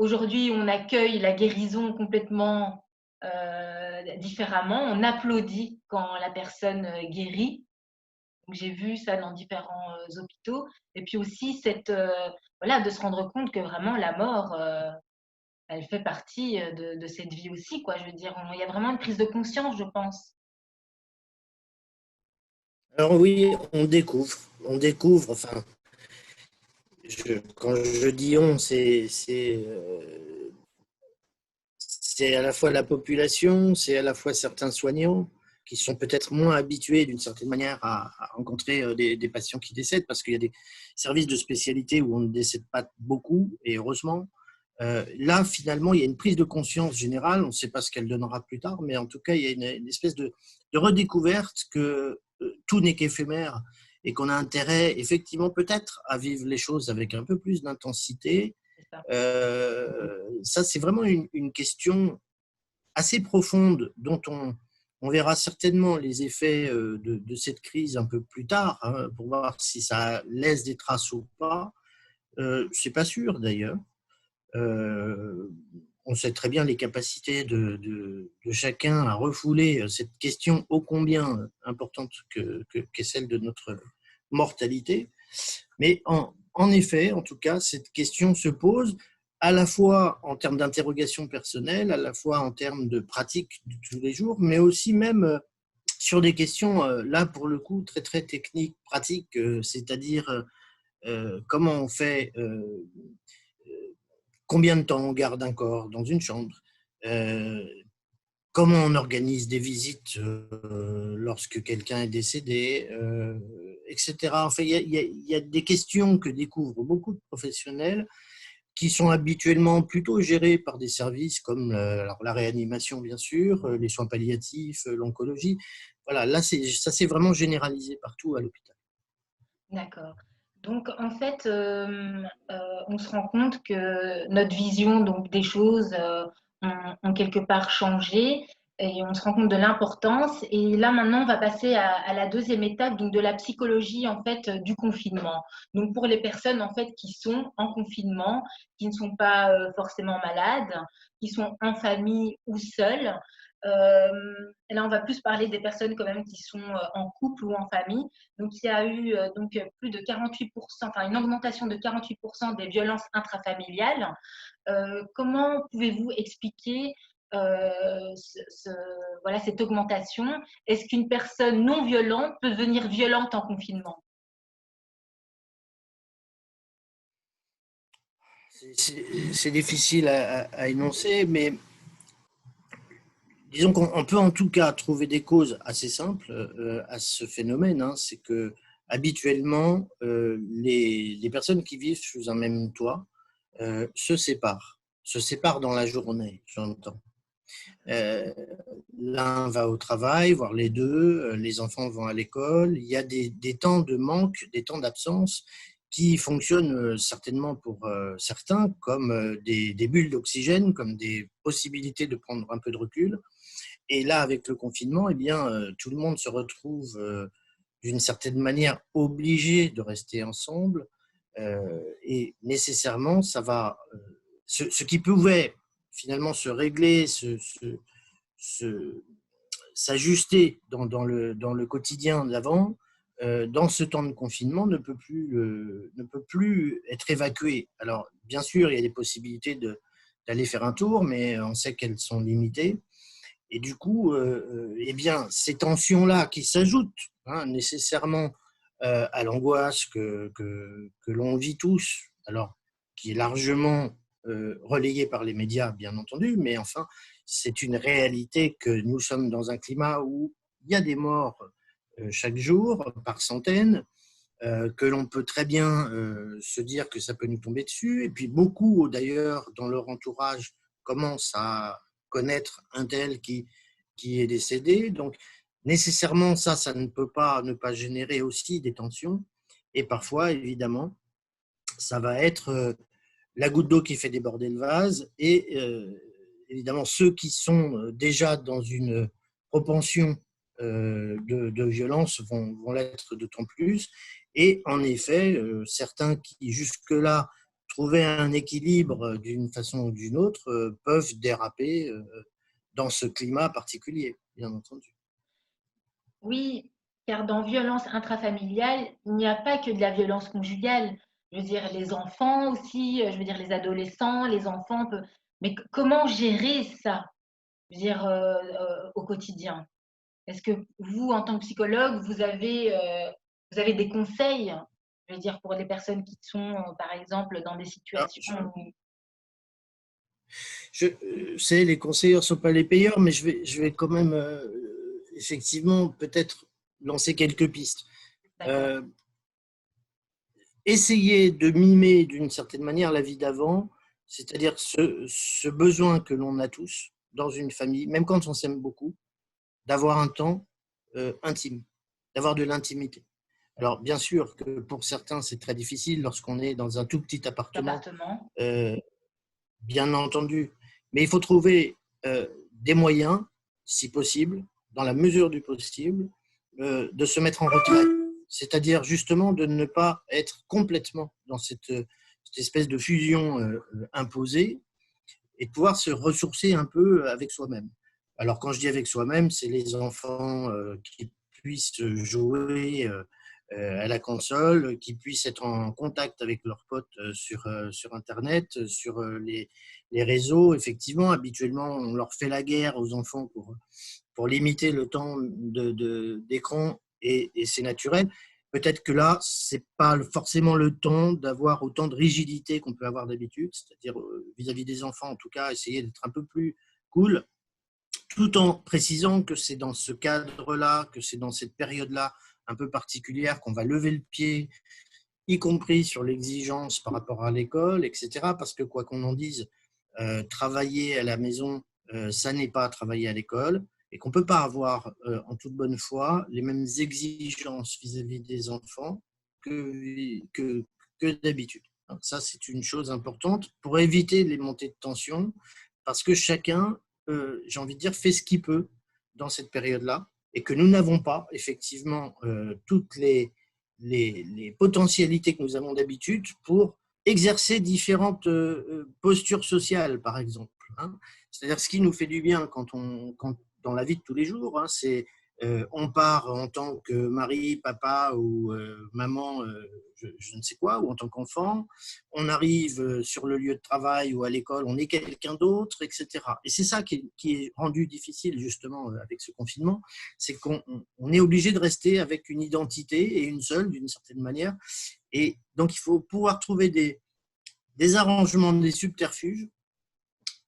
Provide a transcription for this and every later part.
aujourd'hui, on accueille la guérison complètement différemment. On applaudit quand la personne guérit. Donc, j'ai vu ça dans différents hôpitaux. Et puis aussi, voilà, de se rendre compte que vraiment la mort, elle fait partie de cette vie aussi, quoi. Je veux dire, il y a vraiment une prise de conscience, je pense. Alors oui, on découvre, enfin, quand je dis on, c'est à la fois la population, c'est à la fois certains soignants qui sont peut-être moins habitués d'une certaine manière à rencontrer des patients qui décèdent, parce qu'il y a des services de spécialité où on ne décède pas beaucoup, et heureusement. Là, finalement, il y a une prise de conscience générale, on ne sait pas ce qu'elle donnera plus tard, mais en tout cas, il y a une espèce de redécouverte que tout n'est qu'éphémère et qu'on a intérêt, effectivement, peut-être à vivre les choses avec un peu plus d'intensité. C'est ça. Ça, c'est vraiment une question assez profonde dont on verra certainement les effets de cette crise un peu plus tard, hein, pour voir si ça laisse des traces ou pas. C'est pas sûr d'ailleurs. Euh, on sait très bien les capacités de chacun à refouler cette question ô combien importante qu'est celle de notre mortalité. Mais en effet, en tout cas, cette question se pose à la fois en termes d'interrogation personnelle, à la fois en termes de pratique de tous les jours, mais aussi même sur des questions, là pour le coup, très très techniques, pratiques, c'est-à-dire comment on fait, combien de temps on garde un corps dans une chambre, euh, comment on organise des visites lorsque quelqu'un est décédé, etc. Enfin, il y a des questions que découvrent beaucoup de professionnels qui sont habituellement plutôt gérés par des services comme alors la réanimation, bien sûr, les soins palliatifs, l'oncologie. Voilà, là, ça s'est vraiment généralisé partout à l'hôpital. D'accord. Donc, en fait, on se rend compte que notre vision donc, des choses ont quelque part changé et on se rend compte de l'importance. Et là, maintenant, on va passer à la deuxième étape donc, de la psychologie en fait, du confinement. Donc, pour les personnes en fait, qui sont en confinement, qui ne sont pas forcément malades, qui sont en famille ou seules. Là, on va plus parler des personnes quand même qui sont en couple ou en famille. Donc, il y a eu plus de 48%, enfin une augmentation de 48% des violences intrafamiliales. Comment pouvez-vous expliquer voilà, cette augmentation? Est-ce qu'une personne non violente peut devenir violente en confinement? C'est difficile à énoncer, mais disons qu'on peut en tout cas trouver des causes assez simples à ce phénomène. Hein. C'est que habituellement, les personnes qui vivent sous un même toit se séparent dans la journée, j'entends. Euh, L'un va au travail, voire les deux, les enfants vont à l'école. Il y a des temps de manque, des temps d'absence qui fonctionnent certainement pour certains comme des bulles d'oxygène, comme des possibilités de prendre un peu de recul. Et là, avec le confinement, eh bien, tout le monde se retrouve d'une certaine manière obligé de rester ensemble. Et nécessairement, ça va. Ce qui pouvait finalement se régler, se- s'ajuster dans le quotidien d'avant, dans ce temps de confinement, ne peut plus être évacué. Alors, bien sûr, il y a des possibilités d'aller faire un tour, mais on sait qu'elles sont limitées. Et du coup, eh bien, ces tensions-là qui s'ajoutent hein, nécessairement à l'angoisse que l'on vit tous, alors qui est largement relayée par les médias, bien entendu, mais enfin, c'est une réalité que nous sommes dans un climat où il y a des morts chaque jour, par centaines, que l'on peut très bien se dire que ça peut nous tomber dessus. Et puis beaucoup, d'ailleurs, dans leur entourage, commencent à connaître un tel qui est décédé. Donc, nécessairement, ça ne peut pas ne pas générer aussi des tensions. Et parfois, évidemment, ça va être la goutte d'eau qui fait déborder le vase. Et évidemment, ceux qui sont déjà dans une propension de violence vont l'être d'autant plus. Et en effet, certains qui jusque-là trouver un équilibre d'une façon ou d'une autre, peuvent déraper dans ce climat particulier, bien entendu. Oui, car dans violence intrafamiliale, il n'y a pas que de la violence conjugale. Je veux dire, les enfants aussi, je veux dire, les adolescents, les enfants. Mais comment gérer ça, je veux dire, au quotidien? Est-ce que vous, en tant que psychologue, vous avez des conseils, je veux dire, pour les personnes qui sont, par exemple, dans des Alors, situations où... c'est les conseilleurs ne sont pas les payeurs, mais je vais quand même effectivement peut-être lancer quelques pistes. D'accord, Essayer de mimer d'une certaine manière la vie d'avant, c'est-à-dire ce besoin que l'on a tous dans une famille, même quand on s'aime beaucoup, d'avoir un temps intime, d'avoir de l'intimité. Alors, bien sûr que pour certains, c'est très difficile lorsqu'on est dans un tout petit appartement, l'appartement. euh, bien entendu, mais il faut trouver des moyens, si possible, dans la mesure du possible, de se mettre en retrait. C'est-à-dire justement de ne pas être complètement dans cette espèce de fusion imposée et de pouvoir se ressourcer un peu avec soi-même. Alors quand je dis avec soi-même, c'est les enfants qui puissent jouer à la console, qui puissent être en contact avec leurs potes sur Internet, sur les réseaux. Effectivement, habituellement, on leur fait la guerre aux enfants pour limiter le temps d'écran et c'est naturel. Peut-être que là, ce n'est pas forcément le temps d'avoir autant de rigidité qu'on peut avoir d'habitude, c'est-à-dire vis-à-vis des enfants, en tout cas, essayer d'être un peu plus cool, tout en précisant que c'est dans ce cadre-là, que c'est dans cette période-là un peu particulière qu'on va lever le pied, y compris sur l'exigence par rapport à l'école, etc. Parce que quoi qu'on en dise, travailler à la maison, ça n'est pas travailler à l'école et qu'on ne peut pas avoir en toute bonne foi les mêmes exigences vis-à-vis des enfants que, que d'habitude. Ça, c'est une chose importante pour éviter les montées de tension parce que chacun, j'ai envie de dire, fait ce qu'il peut dans cette période-là et que nous n'avons pas effectivement toutes les potentialités que nous avons d'habitude pour exercer différentes postures sociales, par exemple. Hein. C'est-à-dire ce qui nous fait du bien dans la vie de tous les jours, hein, c'est on part en tant que mari, papa ou maman, je ne sais quoi, ou en tant qu'enfant, on arrive sur le lieu de travail ou à l'école, on est quelqu'un d'autre, etc. Et c'est ça qui est rendu difficile justement avec ce confinement, c'est qu'on est obligé de rester avec une identité et une seule d'une certaine manière. Et donc il faut pouvoir trouver des arrangements, des subterfuges,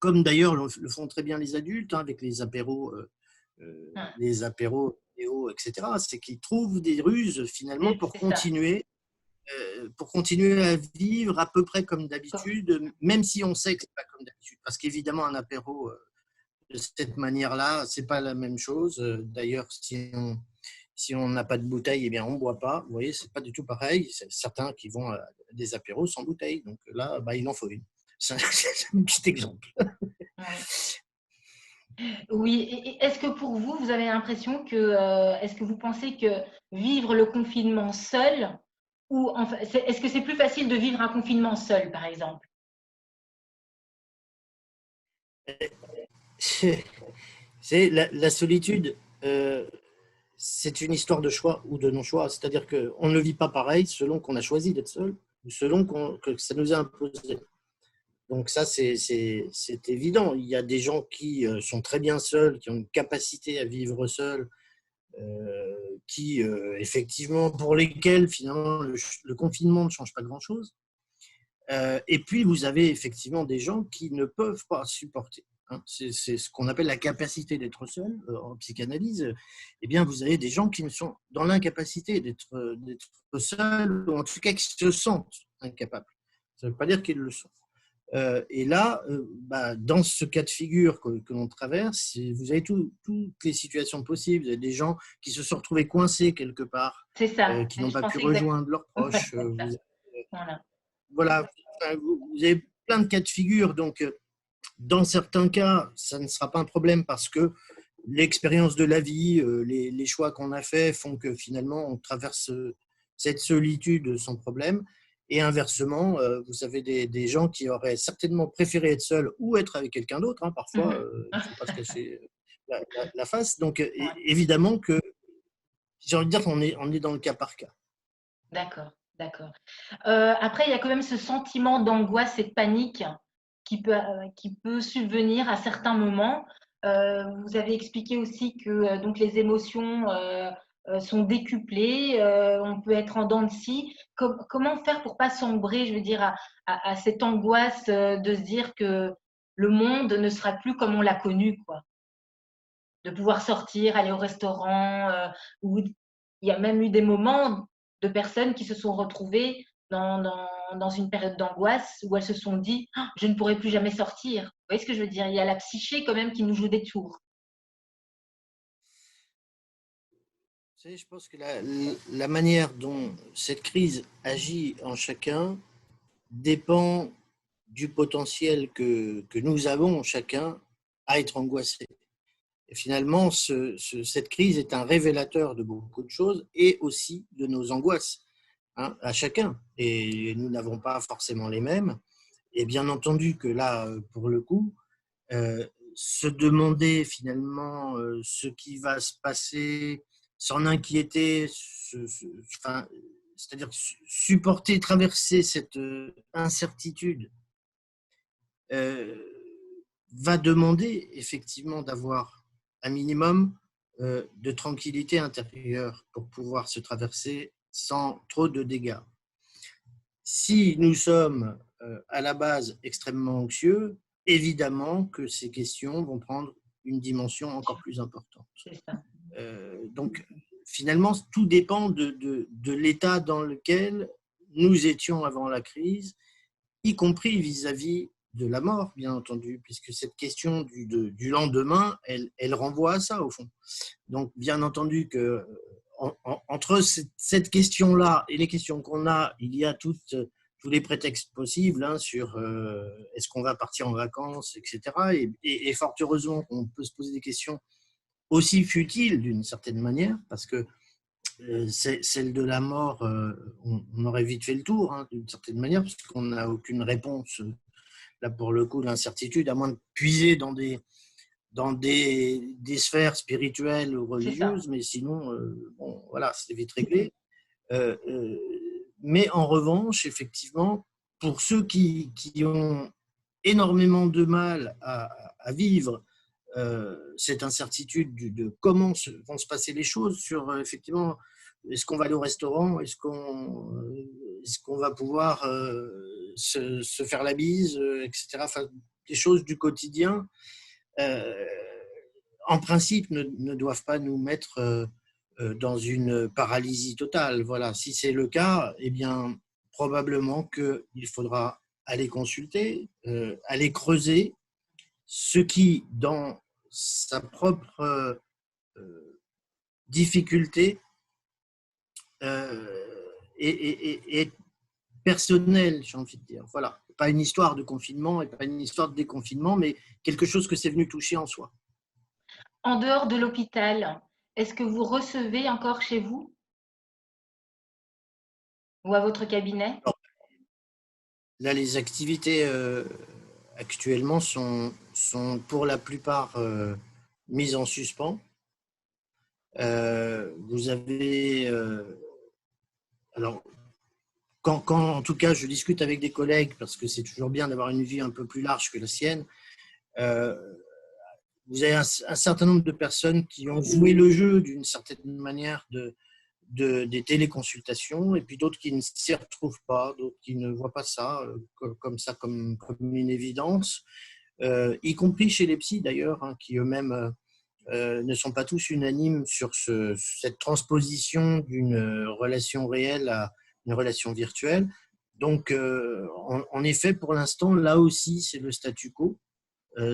comme d'ailleurs le font très bien les adultes, hein, avec les apéros vidéo, etc. C'est qu'ils trouvent des ruses finalement C'est ça. pour continuer à vivre à peu près comme d'habitude, même si on sait que c'est pas comme d'habitude. Parce qu'évidemment, un apéro de cette manière-là, c'est pas la même chose. D'ailleurs, si on n'a pas de bouteille, eh bien, on ne boit pas. Vous voyez, c'est pas du tout pareil. C'est certains qui vont à des apéros sans bouteille. Donc là, bah, il en faut une. C'est un petit exemple. Ouais. Oui, et est-ce que pour vous, vous avez l'impression que, est-ce que vous pensez que vivre le confinement seul, ou enfin, est-ce que c'est plus facile de vivre un confinement seul, par exemple? C'est la solitude. C'est une histoire de choix ou de non-choix. C'est-à-dire qu'on ne le vit pas pareil selon qu'on a choisi d'être seul ou selon que ça nous a imposé. Donc ça, c'est évident. Il y a des gens qui sont très bien seuls, qui ont une capacité à vivre seuls, qui, effectivement, pour lesquels, finalement, le confinement ne change pas grand-chose. Et puis, vous avez effectivement des gens qui ne peuvent pas supporter. Hein. C'est ce qu'on appelle la capacité d'être seul en psychanalyse. Eh bien, vous avez des gens qui sont dans l'incapacité d'être seuls, ou en tout cas qui se sentent incapables. Ça ne veut pas dire qu'ils le sont. Et là, dans ce cas de figure que l'on traverse, vous avez toutes les situations possibles. Vous avez des gens qui se sont retrouvés coincés quelque part, C'est ça. qui n'ont Je pas pu pensais exactement. rejoindre leurs Ouais, proches. c'est ça. Voilà. Voilà, vous avez plein de cas de figure. Donc, dans certains cas, ça ne sera pas un problème parce que l'expérience de la vie, les choix qu'on a faits font que finalement, on traverse cette solitude sans problème. Et inversement, vous avez des gens qui auraient certainement préféré être seuls ou être avec quelqu'un d'autre. Hein. Parfois, Mhm. il ne faut pas se cacher la face. Donc, Ouais, évidemment que j'ai envie de dire qu'on est dans le cas par cas. d'accord, d'accord. Après, il y a quand même ce sentiment d'angoisse et de panique qui peut subvenir à certains moments. Vous avez expliqué aussi que donc les émotions sont décuplées, on peut être en dents de scie. Comment faire pour pas sombrer, je veux dire, à cette angoisse de se dire que le monde ne sera plus comme on l'a connu, quoi. De pouvoir sortir, aller au restaurant, où il y a même eu des moments de personnes qui se sont retrouvées dans une période d'angoisse où elles se sont dit: «Ah, je ne pourrai plus jamais sortir». Vous voyez ce que je veux dire? Il y a la psyché quand même qui nous joue des tours. Vous savez, je pense que la manière dont cette crise agit en chacun dépend du potentiel que nous avons chacun à être angoissé. Et finalement, cette crise est un révélateur de beaucoup de choses et aussi de nos angoisses, hein, à chacun. Et nous n'avons pas forcément les mêmes. Et bien entendu que là, pour le coup, euh, se demander finalement ce qui va se passer, s'en inquiéter, enfin, c'est-à-dire supporter, traverser cette incertitude, euh, va demander effectivement d'avoir un minimum de tranquillité intérieure pour pouvoir se traverser sans trop de dégâts. Si nous sommes à la base extrêmement anxieux, évidemment que ces questions vont prendre une dimension encore plus importante. C'est ça. Donc, finalement, tout dépend de l'état dans lequel nous étions avant la crise, y compris vis-à-vis de la mort, bien entendu, puisque cette question du lendemain, elle renvoie à ça, au fond. Donc, bien entendu que entre cette question-là et les questions qu'on a, il y a tous les prétextes possibles hein, sur est-ce qu'on va partir en vacances, etc. Et fort heureusement qu'on peut se poser des questions aussi futiles d'une certaine manière, parce que celle de la mort, on aurait vite fait le tour hein, d'une certaine manière, parce qu'on n'a aucune réponse. Là, pour le coup, l'incertitude, à moins de puiser dans des sphères spirituelles ou C'est ça. religieuses, mais sinon, bon, voilà, c'est vite réglé. Euh, euh, mais en revanche, effectivement, pour ceux qui ont énormément de mal à vivre cette incertitude de comment vont se passer les choses sur, effectivement, est-ce qu'on va aller au restaurant, est-ce qu'on va pouvoir se faire la bise, etc. Enfin, des choses du quotidien euh, en principe, ne doivent pas nous mettre dans une paralysie totale. Voilà, si c'est le cas, eh bien, probablement qu'il faudra aller consulter, aller creuser ce qui, dans sa propre difficulté, est personnel, j'ai envie de dire. Voilà, pas une histoire de confinement et pas une histoire de déconfinement, mais quelque chose que c'est venu toucher en soi. En dehors de l'hôpital, est-ce que vous recevez encore chez vous ou à votre cabinet? Là, les activités actuellement sont pour la plupart mises en suspens. Vous avez, alors, quand en tout cas je discute avec des collègues, parce que c'est toujours bien d'avoir une vie un peu plus large que la sienne, euh, vous avez un certain nombre de personnes qui ont joué le jeu d'une certaine manière des téléconsultations, et puis d'autres qui ne s'y retrouvent pas, d'autres qui ne voient pas ça comme ça, comme une évidence. Y compris chez les psys d'ailleurs, hein, qui eux-mêmes ne sont pas tous unanimes sur cette transposition d'une relation réelle à une relation virtuelle. Donc, en effet, pour l'instant, là aussi, c'est le statu quo,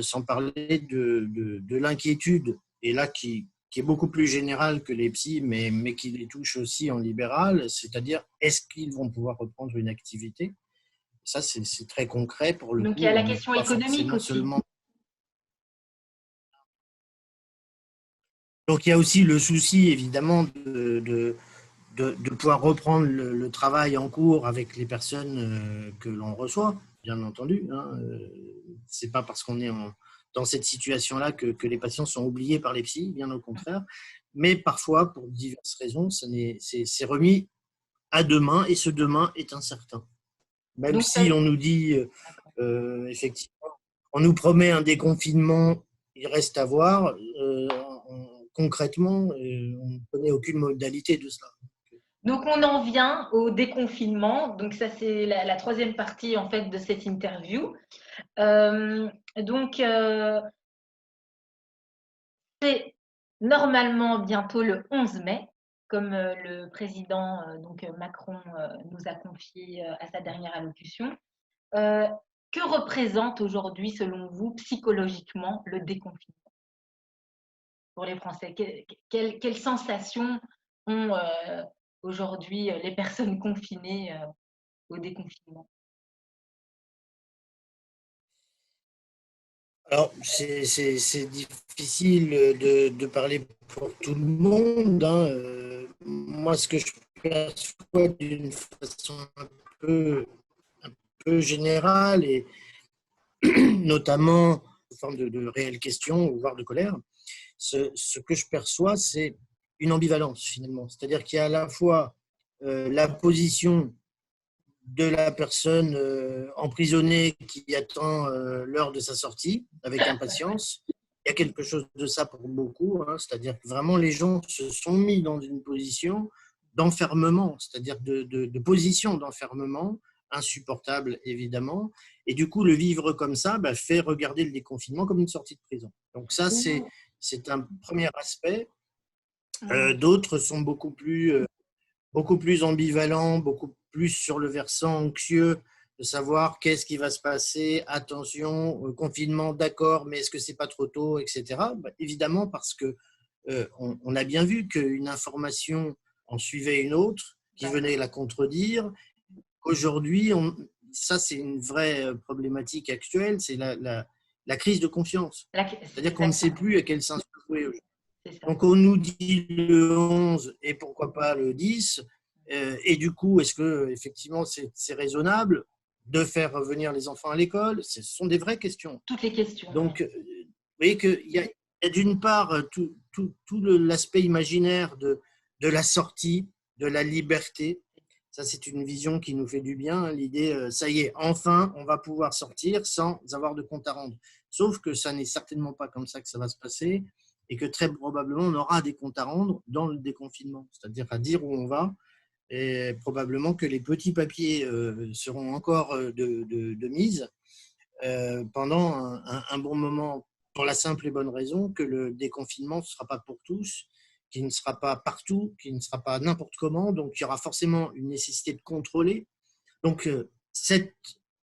sans parler de l'inquiétude, et là qui est beaucoup plus générale que les psys, mais qui les touche aussi en libéral, c'est-à-dire est-ce qu'ils vont pouvoir reprendre une activité. Ça, c'est très concret pour le Donc il y coup. a la On n'est question pas économique forcément aussi. seulement. Donc il y a aussi le souci évidemment de pouvoir reprendre le travail en cours avec les personnes que l'on reçoit, bien entendu. Hein. C'est pas parce qu'on est dans cette situation-là que les patients sont oubliés par les psys, bien au contraire. Mais parfois, pour diverses raisons, c'est remis à demain, et ce demain est incertain. Même Donc, si on nous dit, effectivement, on nous promet un déconfinement, il reste à voir. Concrètement, on ne connaît aucune modalité de cela. donc, on en vient au déconfinement. Donc, ça, c'est la troisième partie en fait de cette interview. Donc, c'est normalement bientôt le 11 mai, comme le président Macron nous a confié à sa dernière allocution. Que représente aujourd'hui, selon vous, psychologiquement, le déconfinement pour les Français? Quelles sensations ont aujourd'hui les personnes confinées au déconfinement? Alors, c'est difficile de parler pour tout le monde. Hein. Moi, ce que je perçois d'une façon un peu générale, et notamment sous forme de réelles questions, voire de colère, ce que je perçois, c'est une ambivalence, finalement. C'est-à-dire qu'il y a à la fois la position de la personne emprisonnée qui attend l'heure de sa sortie avec impatience. Il y a quelque chose de ça pour beaucoup, hein, c'est-à-dire que vraiment les gens se sont mis dans une position d'enfermement, c'est-à-dire de position d'enfermement, insupportable évidemment, et du coup le vivre comme ça fait regarder le déconfinement comme une sortie de prison. Donc ça c'est un premier aspect. D'autres sont beaucoup plus ambivalent, beaucoup plus sur le versant anxieux de savoir qu'est-ce qui va se passer, attention, confinement, d'accord, mais est-ce que c'est pas trop tôt, etc. Évidemment, parce que on a bien vu qu'une information en suivait une autre qui venait la contredire. Aujourd'hui, ça c'est une vraie problématique actuelle, c'est la crise de confiance. C'est-à-dire qu'on ne sait plus à quel sens jouer aujourd'hui. Donc on nous dit le 11 et pourquoi pas le 10. Et du coup, est-ce que effectivement c'est raisonnable de faire revenir les enfants à l'école? Ce sont des vraies questions. Toutes les questions. Donc, vous voyez qu'il y a d'une part tout l'aspect imaginaire de la sortie, de la liberté. Ça, c'est une vision qui nous fait du bien. L'idée, ça y est, enfin, on va pouvoir sortir sans avoir de compte à rendre. Sauf que ça n'est certainement pas comme ça que ça va se passer, et que très probablement, on aura des comptes à rendre dans le déconfinement, c'est-à-dire à dire où on va, et probablement que les petits papiers seront encore de mise pendant un bon moment, pour la simple et bonne raison que le déconfinement ne sera pas pour tous, qui ne sera pas partout, qui ne sera pas n'importe comment, donc il y aura forcément une nécessité de contrôler. Donc cette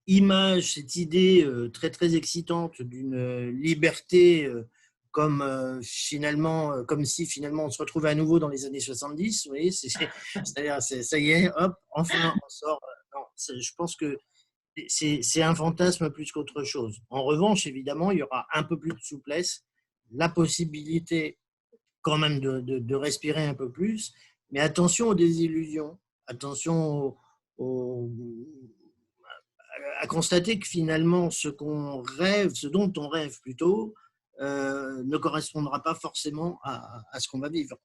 image, cette idée très très excitante d'une liberté comme si finalement on se retrouvait à nouveau dans les années 70, vous voyez, c'est-à-dire ça y est, hop, enfin on sort. Non, je pense que c'est un fantasme plus qu'autre chose. En revanche, évidemment, il y aura un peu plus de souplesse, la possibilité quand même de respirer un peu plus, mais attention aux désillusions, attention à constater que finalement ce dont on rêve plutôt, ne correspondra pas forcément à ce qu'on va vivre.